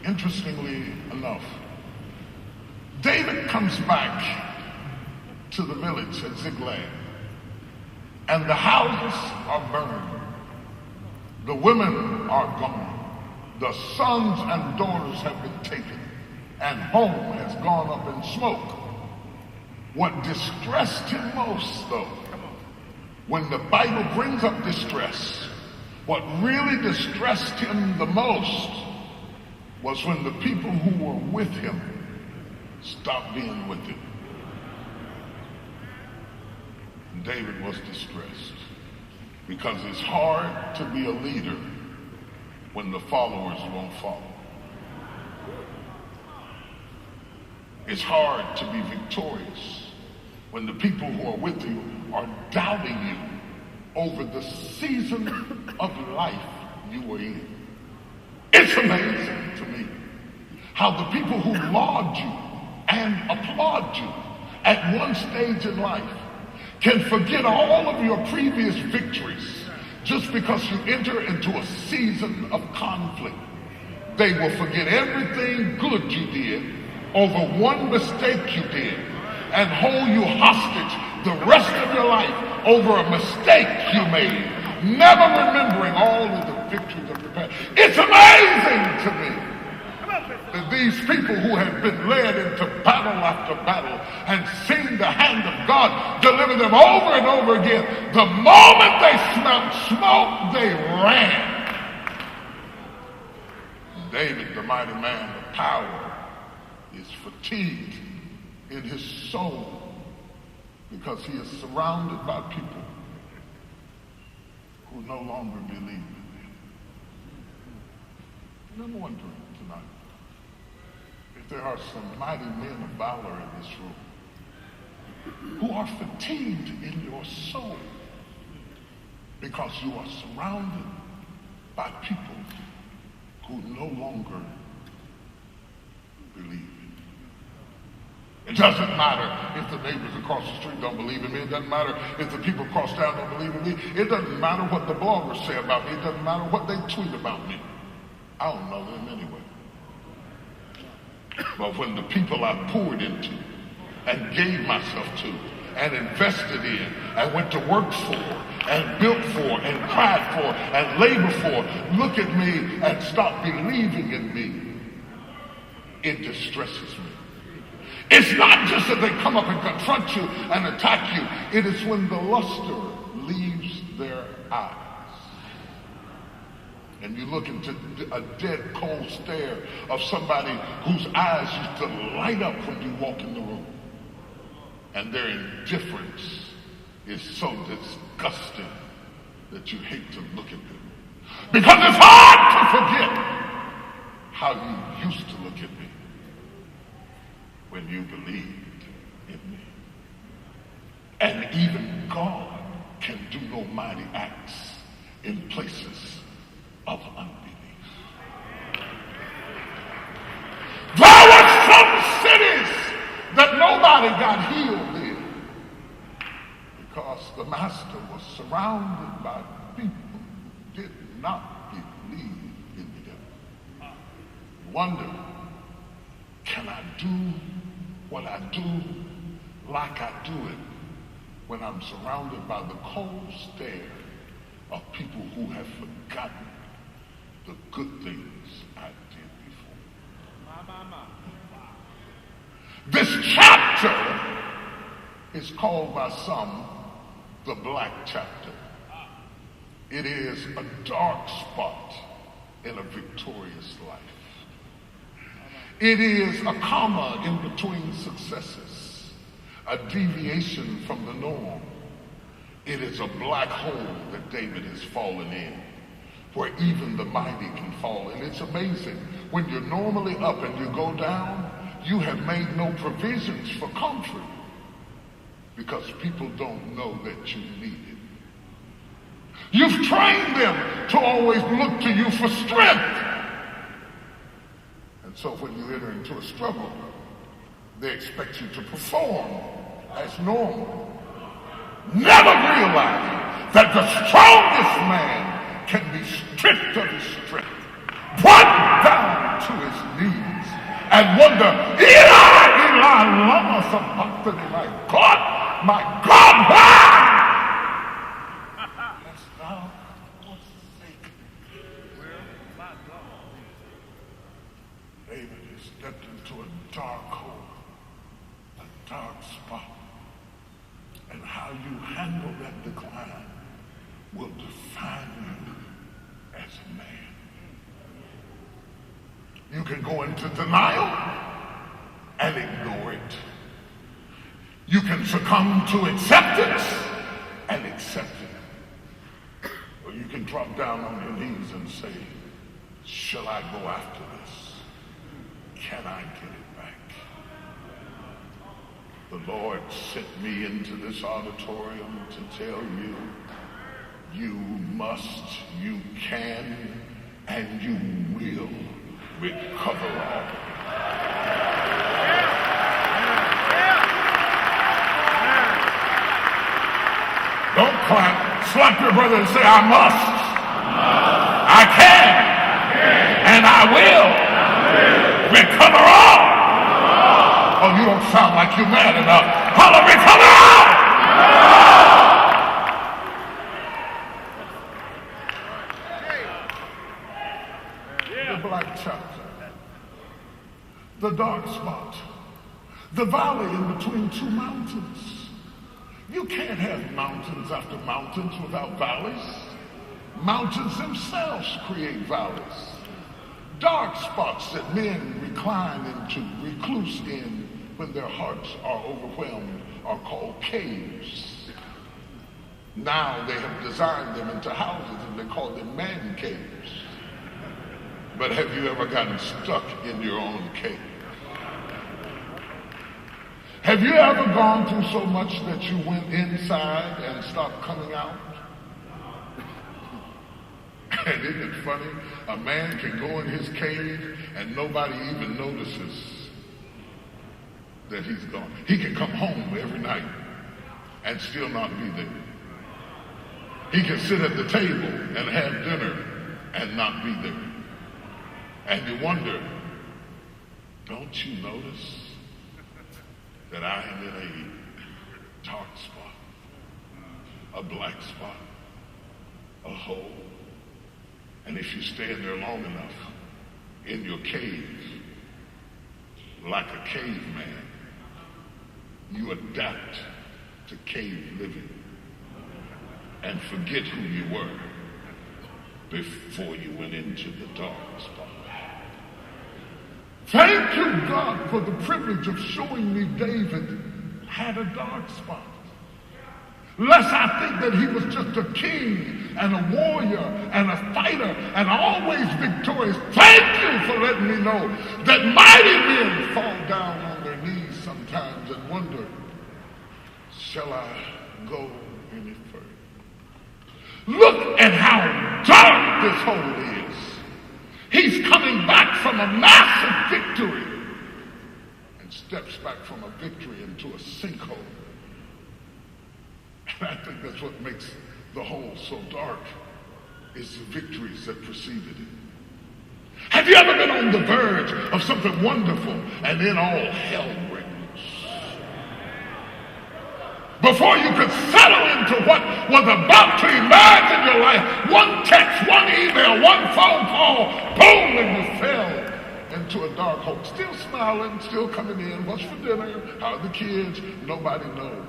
Interestingly enough, David comes back to the village at Ziklag, and the houses are burned. The women are gone. The sons and daughters have been taken, and home has gone up in smoke. What distressed him most, though, when the Bible brings up distress, what really distressed him the most was when the people who were with him stopped being with him. David was distressed because it's hard to be a leader when the followers won't follow. It's hard to be victorious when the people who are with you are doubting you over the season of life you were in. It's amazing to me how the people who laud you and applaud you at one stage in life can forget all of your previous victories just because you enter into a season of conflict. They will forget everything good you did over one mistake you did and hold you hostage the rest of your life over a mistake you made, never remembering all of the victories of the past. It's amazing to me that these people who have been led into battle after battle and seen the hand of God deliver them over and over again, the moment they smelled smoke, they ran. David, the mighty man of power, is fatigued in his soul because he is surrounded by people who no longer believe in him. And I'm wondering tonight if there are some mighty men of valor in this room who are fatigued in your soul because you are surrounded by people who no longer believe in you. It doesn't matter if the neighbors across the street don't believe in me. It doesn't matter if the people across town don't believe in me. It doesn't matter what the bloggers say about me. It doesn't matter what they tweet about me. I don't know them anyway. But when the people I poured into and gave myself to and invested in and went to work for and built for and cried for and labored for look at me and stop believing in me, it distresses me. It's not just that they come up and confront you and attack you. It is when the luster leaves their eyes. And you look into a dead, cold stare of somebody whose eyes used to light up when you walk in the room. And their indifference is so disgusting that you hate to look at them. Because it's hard to forget how you used to look at me when you believed in me. And even God can do no mighty acts in places of unbelief. There were some cities that nobody got healed in because the master was surrounded by people who did not believe in him. Wonder, can I do what I do like I do it when I'm surrounded by the cold stare of people who have forgotten the good things I did before? This chapter is called by some the black chapter. It is a dark spot in a victorious life. It is a comma in between successes, a deviation from the norm. It is a black hole that David has fallen in, where even the mighty can fall. And it's amazing, when you're normally up and you go down, you have made no provisions for comfort because people don't know that you need it. You've trained them to always look to you for strength. And so when you enter into a struggle, they expect you to perform as normal, never realizing that the strongest man can be stripped of his strength, brought down to his knees and wonder, Eli, Eli, lama sabachthani, my God, why hast thou forsaken me? David has stepped into a dark hole, a dark spot, and how you handle that decline will define you as a man. You can go into denial and ignore it. You can succumb to acceptance and accept it. Or you can drop down on your knees and say, shall I go after this? Can I get it back? The Lord sent me into this auditorium to tell you, you must, you can, and you will recover all. Don't clap, slap your brother and say, I must, I can, and I will recover all. Oh, you don't sound like you're mad enough. Holla, recover all! The black chapter, the dark spot, the valley in between two mountains. You can't have mountains after mountains without valleys. Mountains themselves create valleys. Dark spots that men recline into, recluse in when their hearts are overwhelmed are called caves. Now they have designed them into houses and they call them man caves. But have you ever gotten stuck in your own cave? Have you ever gone through so much that you went inside and stopped coming out? And isn't it funny? A man can go in his cave and nobody even notices that he's gone. He can come home every night and still not be there. He can sit at the table and have dinner and not be there. And you wonder, don't you notice that I am in a dark spot, a black spot, a hole? And if you stay in there long enough, in your cave, like a caveman, you adapt to cave living and forget who you were before you went into the dark spot. Thank you, God, for the privilege of showing me David had a dark spot. Lest I think that he was just a king and a warrior and a fighter and always victorious. Thank you for letting me know that mighty men fall down on their knees sometimes and wonder, shall I go any further? Look at how dark this hole is. He's coming back from a massive victory and steps back from a victory into a sinkhole. And I think that's what makes the hole so dark, is the victories that preceded it. Have you ever been on the verge of something wonderful and then all hell breaks? Before you could settle into what was about to emerge in your life, one text, one email, one phone call, boom, and you fell into a dark hole. Still smiling, still coming in, what's for dinner, how are the kids? Nobody knows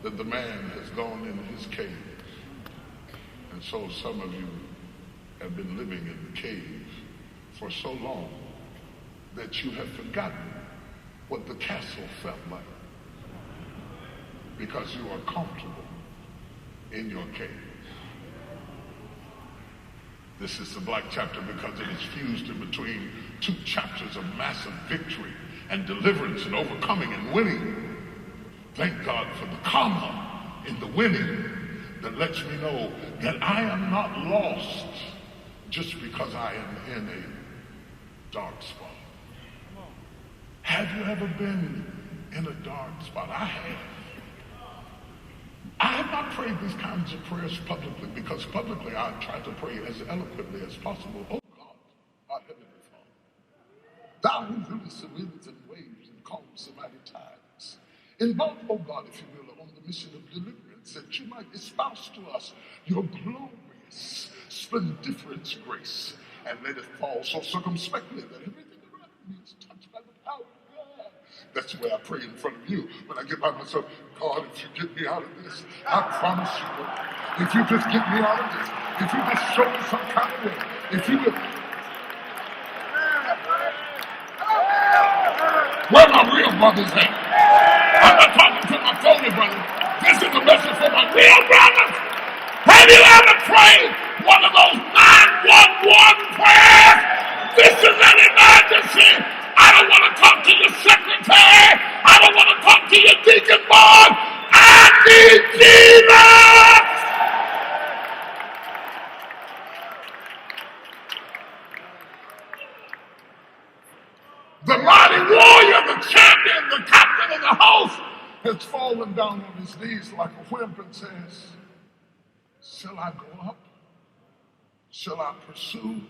that the man has gone in his cave. And so some of you have been living in the cave for so long that you have forgotten what the castle felt like, because you are comfortable in your cave. This is the black chapter because it is fused in between two chapters of massive victory and deliverance and overcoming and winning. Thank God for the comma in the winning that lets me know that I am not lost just because I am in a dark spot. Have you ever been in a dark spot? I have. I have not prayed these kinds of prayers publicly because publicly I try to pray as eloquently as possible. Oh God, our Heavenly Father. Thou who rulest the winds and waves and calms the mighty tides. Involve, O God, if you will, on the mission of deliverance, that you might espouse to us your glorious, splendiferous grace, and let it fall so circumspectly that everything around me is touched by the power of God. That's the way I pray in front of you when I get by myself. God, if you get me out of this, I promise you, Lord, if you just get me out of this, if you just show me some kind of way, if you just... Where my real brothers at? I'm not talking to my phony brothers. This is a message for my real brothers. Have you ever prayed one of those 911 prayers? This is an emergency. I don't want to talk to your secretary. I don't want to talk to your deacon board. I need Jesus. The mighty warrior, the champion, the captain of the host has fallen down on his knees like a wimp and says, shall I go up? Shall I pursue?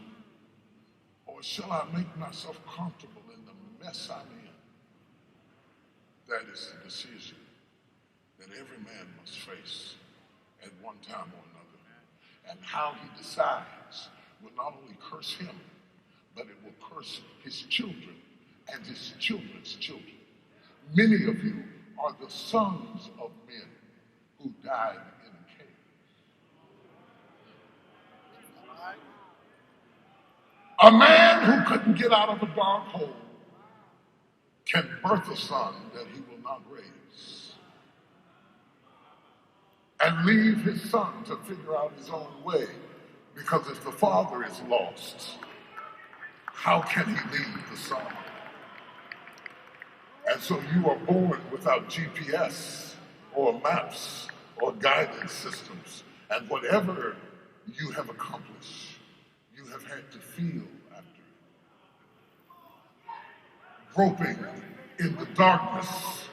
Or shall I make myself comfortable in the mess I'm in? That is the decision that every man must face at one time or another. And how he decides will not only curse him, but it will curse his children and his children's children. Many of you are the sons of men who died in a cave. A man who couldn't get out of a dark hole can birth a son that he will not raise and leave his son to figure out his own way, because if the father is lost, how can he leave the son? And so you are born without GPS or maps or guidance systems. And whatever you have accomplished, you have had to feel after it. Groping in the darkness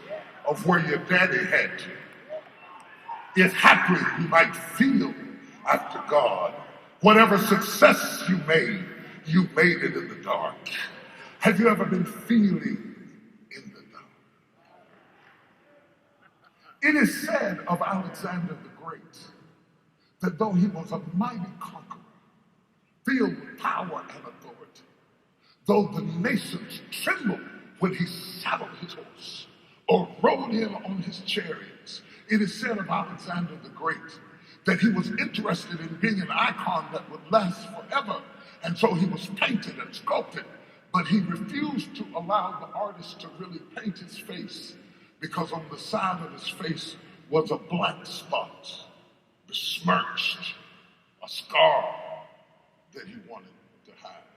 of where your daddy had you. If haply you might feel after God, whatever success you made it in the dark. Have you ever been feeling in the dark? It is said of Alexander the Great that though he was a mighty conqueror, filled with power and authority, though the nations trembled when he saddled his horse or rode in on his chariots, it is said of Alexander the Great that he was interested in being an icon that would last forever. And so he was painted and sculpted, but he refused to allow the artist to really paint his face, because on the side of his face was a black spot, besmirched, a scar that he wanted to hide.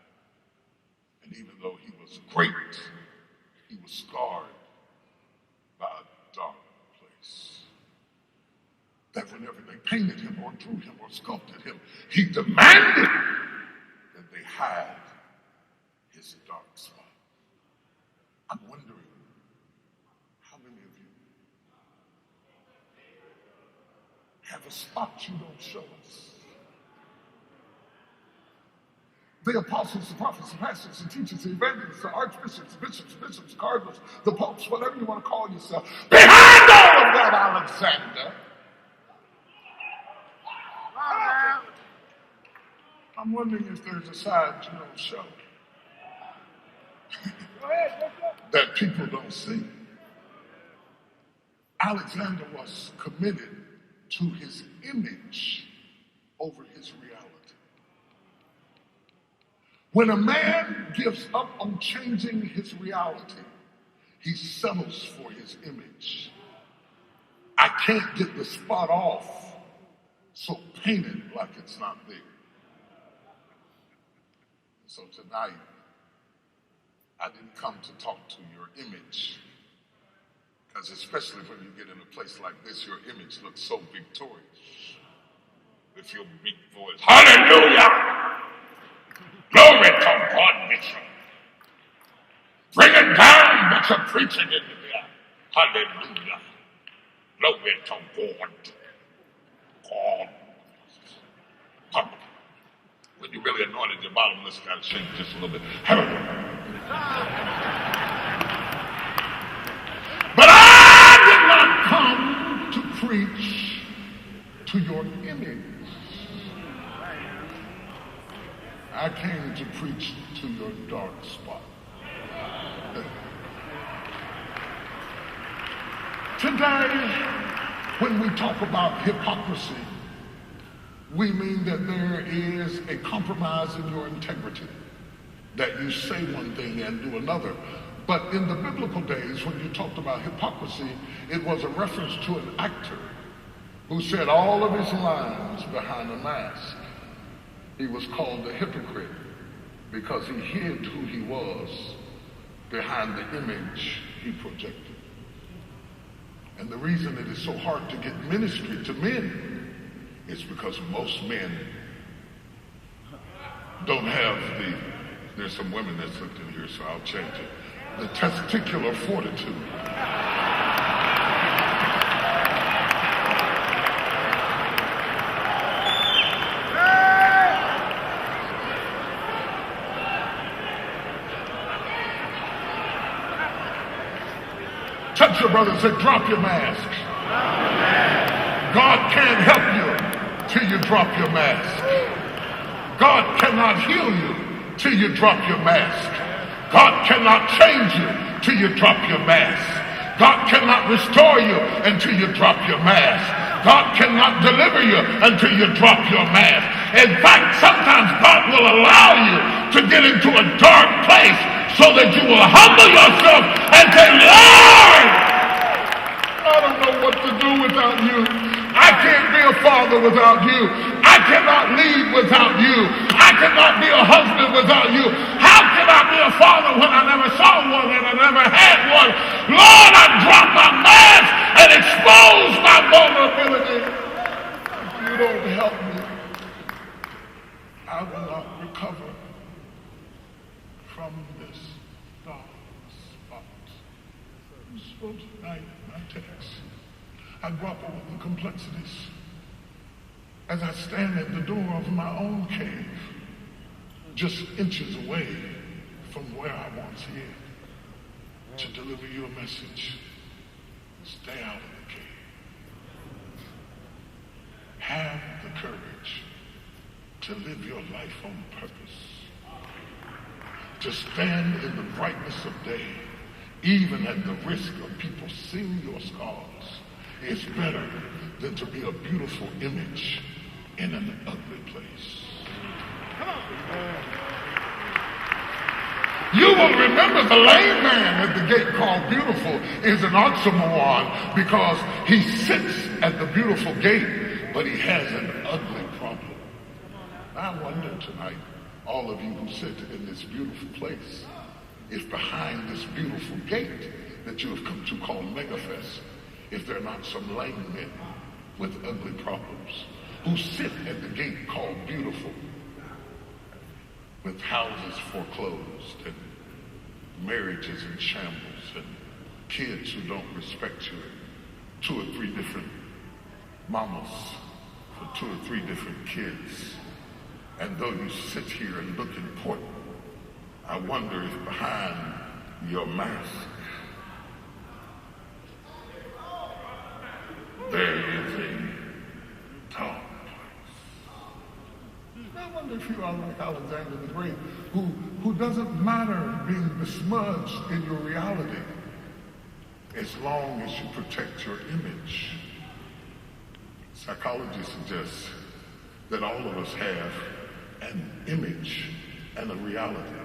And even though he was great, he was scarred by a dark place. That whenever they painted him or drew him or sculpted him, he demanded that they hide his dark spot. I'm wondering how many of you have a spot you don't show us. The apostles, the prophets, the pastors, the teachers, the evangelists, the archbishops, bishops, cardinals, the popes, whatever you want to call yourself. Behind all of that, Alexander, I'm wondering if there's a side you don't show that people don't see. Alexander was committed to his image over his reality. When a man gives up on changing his reality, he settles for his image. I can't get the spot off, so paint it like it's not there. So tonight, I didn't come to talk to your image, because especially when you get in a place like this, your image looks so victorious. With your big voice, hallelujah! Glory to God, Bishop. Bring it down, Bishop, preaching in here. Hallelujah. Glory to God. God. When you really anointed your bottom, let's kind of shake just a little bit. But I did not come to preach to your image. I came to preach to your dark spot. Today, when we talk about hypocrisy, we mean that there is a compromise in your integrity, that you say one thing and do another. But in the biblical days, when you talked about hypocrisy, it was a reference to an actor who said all of his lines behind a mask. He was called a hypocrite because he hid who he was behind the image he projected. And the reason it is so hard to get ministry to men is because most men don't have there's some women that slipped in here, so I'll change it, the testicular fortitude. Touch your brother and say, drop your mask. God can't help you till you drop your mask. God cannot heal you till you drop your mask. God cannot change you till you drop your mask. God cannot restore you until you drop your mask. God cannot deliver you until you drop your mask. In fact, sometimes God will allow you to get into a dark place so that you will humble yourself and say, Lord, I don't know what to do without you. I can't be a father without you. I cannot lead without you. I cannot be a husband without you. How can I be a father when I never saw one and I never had one? Lord, I drop my mask and expose my vulnerability. If you don't help me, I will not recover from this dark spot. So tonight, my text, I grapple with the complexities as I stand at the door of my own cave, just inches away from where I once hid, to deliver you a message. Stay out of the cave. Have the courage to live your life on purpose, to stand in the brightness of day, even at the risk of people seeing your scars. It's better than to be a beautiful image in an ugly place. Come on. You will remember the lame man at the gate called Beautiful is an oxymoron because he sits at the beautiful gate, but he has an ugly problem. I wonder tonight, all of you who sit in this beautiful place, if behind this beautiful gate that you have come to call Megafest, if there are not some lame men with ugly problems who sit at the gate called Beautiful, with houses foreclosed and marriages in shambles and kids who don't respect you, 2 or 3 different mamas for 2 or 3 different kids. And though you sit here and look important, I wonder if behind your mask there is a dark place. I wonder if you are like Alexander the Great, who doesn't matter being besmudged in your reality as long as you protect your image. Psychology suggests that all of us have an image and a reality.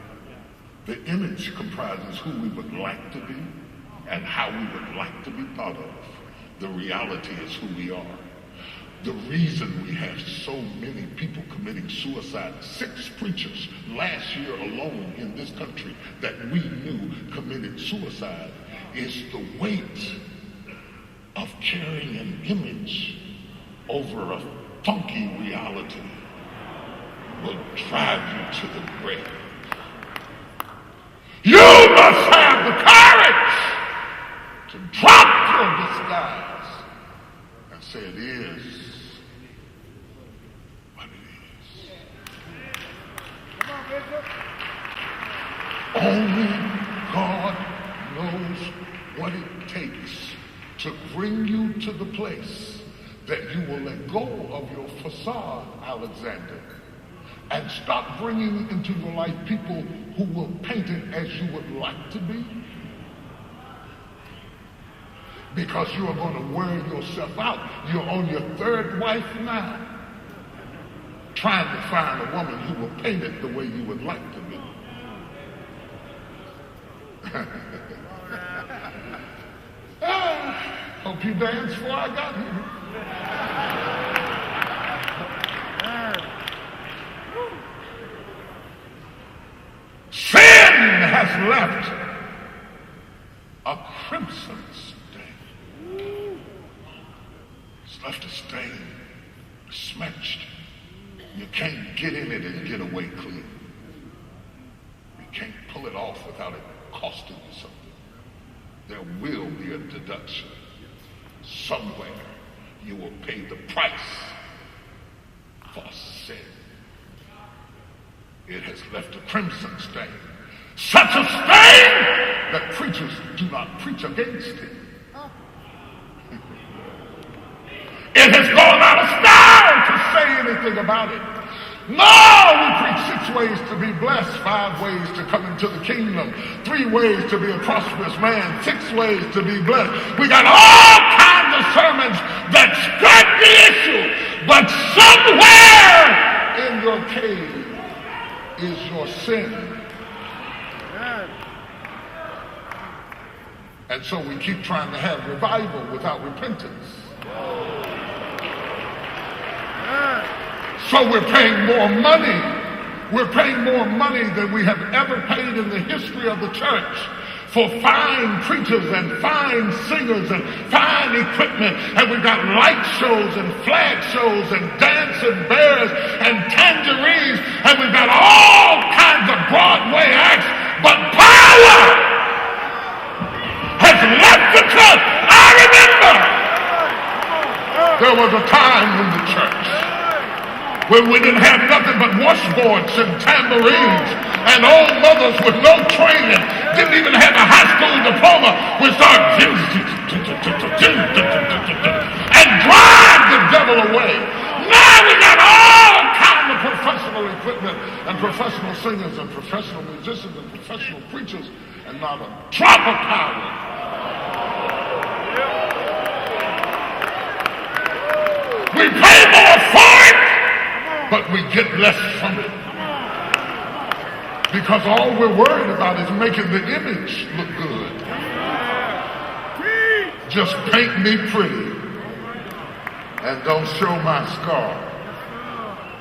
The image comprises who we would like to be and how we would like to be thought of. The reality is who we are. The reason we have so many people committing suicide, 6 preachers last year alone in this country that we knew committed suicide, is the weight of carrying an image over a funky reality will drive you to the grave. You must have the courage to drop your disguise and say it is what it is. Only God knows what it takes to bring you to the place that you will let go of your facade, Alexander, and stop bringing into your life people who will paint it as you would like to be. Because you are going to wear yourself out. You're on your third wife now, trying to find a woman who will paint it the way you would like to be. Hope you danced before I got here. Sin has left a crimson stain. It's left a stain, smashed. You can't get in it and get away clean. You can't pull it off without it costing you something. There will be a deduction. Somewhere you will pay the price for sin. It has left a crimson stain. Such a stain that preachers do not preach against it. It has gone out of style to say anything about it. No, we preach 6 ways to be blessed, 5 ways to come into the kingdom, 3 ways to be a prosperous man, 6 ways to be blessed. We got all kinds of sermons that skirt the issue, but somewhere in your cave is your sin. And so we keep trying to have revival without repentance. So we're paying more money. We're paying more money than we have ever paid in the history of the church for fine preachers and fine singers and fine equipment. And we've got light shows and flag shows and dancing bears and tangerines. And we've got all kinds of Broadway acts. But power has left the church. I remember there was a time in the church when we didn't have nothing but washboards and tambourines, and old mothers with no training, didn't even have a high school diploma, would start and drive the devil away. Now we got all kinds of professional equipment and professional singers and professional musicians and professional preachers, and not a drop of power. We pay more for it, but we get less from it. Because all we're worried about is making the image look good. Just paint me pretty and don't show my scar.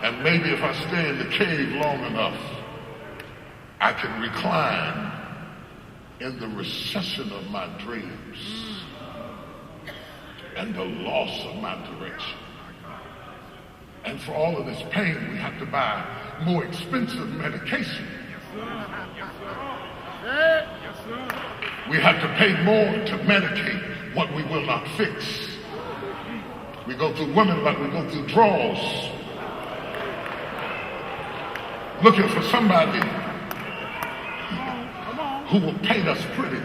And maybe if I stay in the cave long enough, I can recline in the recession of my dreams and the loss of my direction. And for all of this pain, we have to buy more expensive medication. We have to pay more to medicate what we will not fix. We go through women like we go through draws, looking for somebody who will paint us pretty.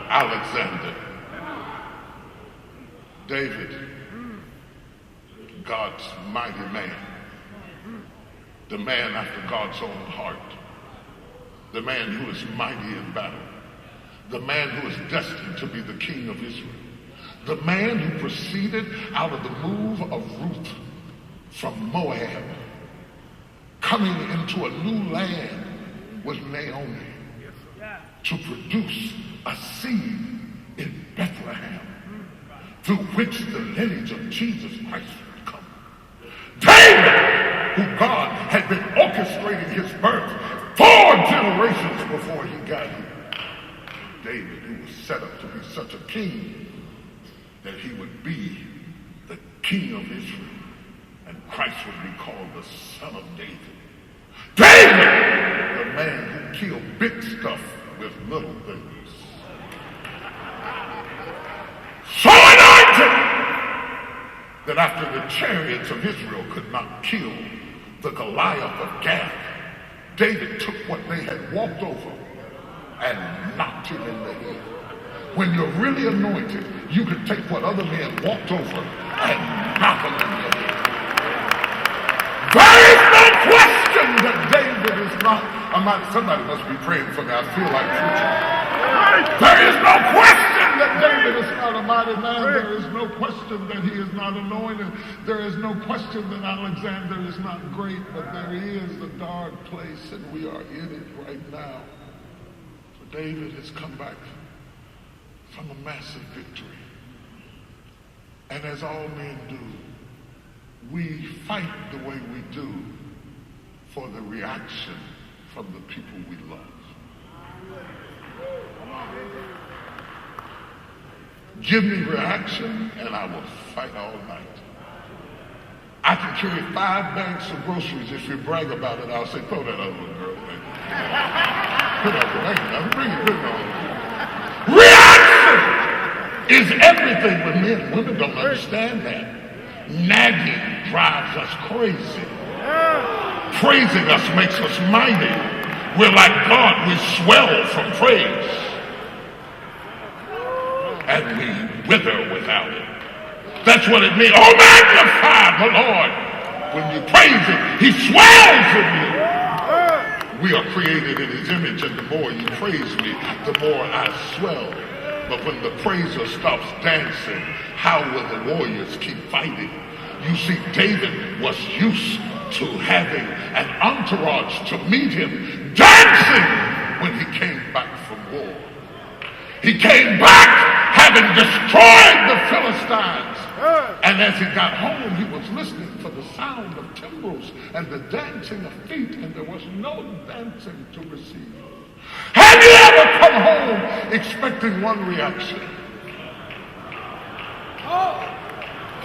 Alexander, David, God's mighty man, the man after God's own heart, the man who is mighty in battle, the man who is destined to be the king of Israel, the man who proceeded out of the move of Ruth from Moab, coming into a new land with Naomi to produce a seed in Bethlehem through which the lineage of Jesus Christ would come. David, who God had been orchestrating his birth 4 generations before he got here. David, who was set up to be such a king that he would be the king of Israel, and Christ would be called the son of David. David, the man who killed big stuff with little things. So anointed that after the chariots of Israel could not kill the Goliath of Gath, David took what they had walked over and knocked him in the head. When you're really anointed, you can take what other men walked over and knock them in the head. There is no question that David is not a mighty. Somebody must be praying for me. I feel like preaching. There is no question that David is not a mighty man. There is no question that he is not anointed. There is no question that Alexander is not great, but there is a dark place, and we are in it right now. For David has come back from a massive victory. And as all men do, we fight the way we do for the reaction from the people we love. Give me reaction and I will fight all night. I can carry 5 bags of groceries. If you brag about it, I'll say, throw that other little girl away. Put that away. Bring it on. Reaction is everything with men. Women don't understand that. Nagging drives us crazy. Praising us makes us mighty. We're like God. We swell from praise. And we wither without it. That's what it means. Oh, magnify the Lord. When you praise him, he swells in you. We are created in his image, and the more you praise me, the more I swell. But when the praiser stops dancing, how will the warriors keep fighting? You see, David was used to having an entourage to meet him dancing when he came back from war. He came back having destroyed the Philistines. And as he got home, he was listening for the sound of timbrels and the dancing of feet, and there was no dancing to receive. Have you ever come home expecting one reaction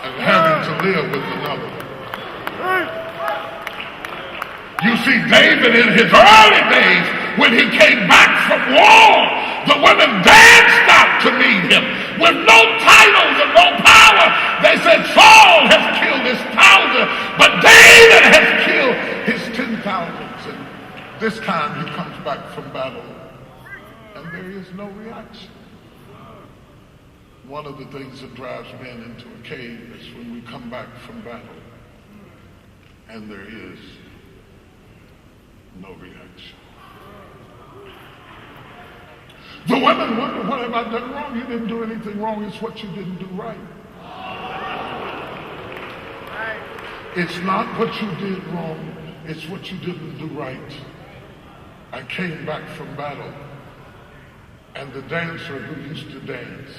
and having to live with another? You see, David in his early days, when he came back from war, the women danced out to meet him with no titles and no power. They said, Saul has killed his 1,000, but David has killed his 10,000s. And this time he comes back from battle, and there is no reaction. One of the things that drives men into a cave is when we come back from battle, and there is no reaction. The women wonder, what have I done wrong? You didn't do anything wrong. It's what you didn't do right. It's not what you did wrong. It's what you didn't do right. I came back from battle, and the dancer who used to dance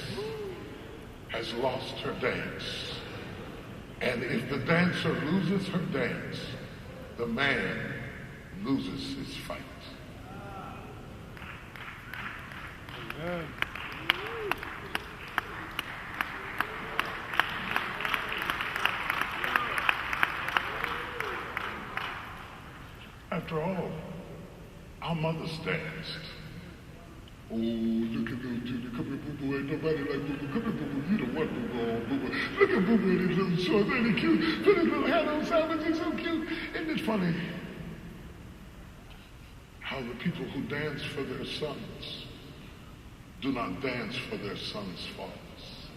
has lost her dance. And if the dancer loses her dance, the man loses his fight. Amen. After all, our mothers danced. Oh, look at little Judy. Come here, boo-boo. Ain't nobody like boo-boo. Come here, boo-boo. You the one boo-boo on boo-boo. Look at boo-boo in his little shorts. Ain't he cute? Put his little hat on sandwich. He's so cute. Isn't it funny how the people who dance for their sons do not dance for their sons' fathers?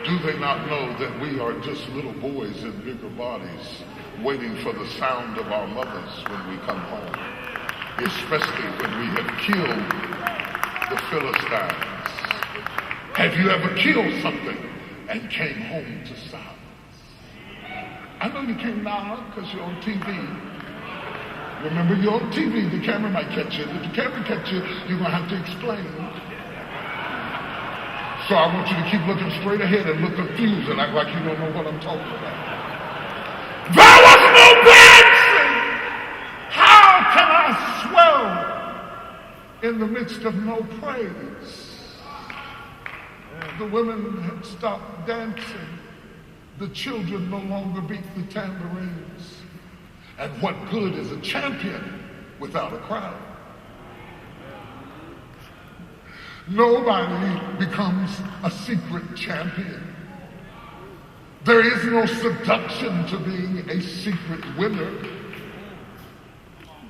Do they not know that we are just little boys in bigger bodies waiting for the sound of our mothers when we come home, especially when we have killed the Philistines? Have you ever killed something and came home to silence? I know you can't now because you're on TV. Remember, you're on TV. The camera might catch you. If the camera catch you, you're going to have to explain. So I want you to keep looking straight ahead and look confused and act like you don't know what I'm talking about. There was no dancing. How can I swell in the midst of no praise? The women had stopped dancing. The children no longer beat the tambourines. And what good is a champion without a crowd? Nobody becomes a secret champion. There is no seduction to being a secret winner.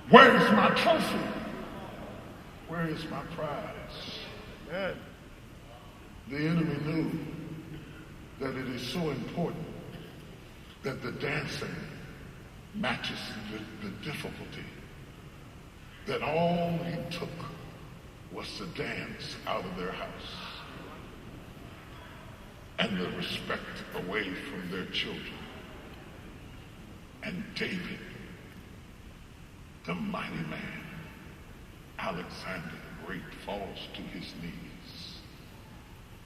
Where is my trophy? Where is my prize? Man. The enemy knew that it is so important that the dancing matches the difficulty, that all he took was to dance out of their house and the respect away from their children. And David, the mighty man, Alexander the Great, falls to his knees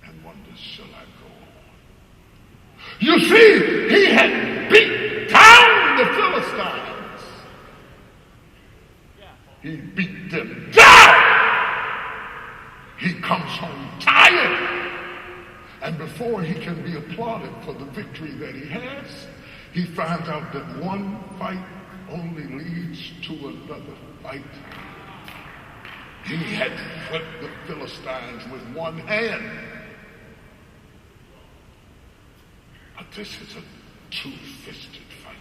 and wonders, shall I go on? You see, he had beat down the Philistines. He beat them down. He comes home tired. And before he can be applauded for the victory that he has, he finds out that one fight only leads to another fight. He had fought the Philistines with one hand. But this is a two-fisted fight.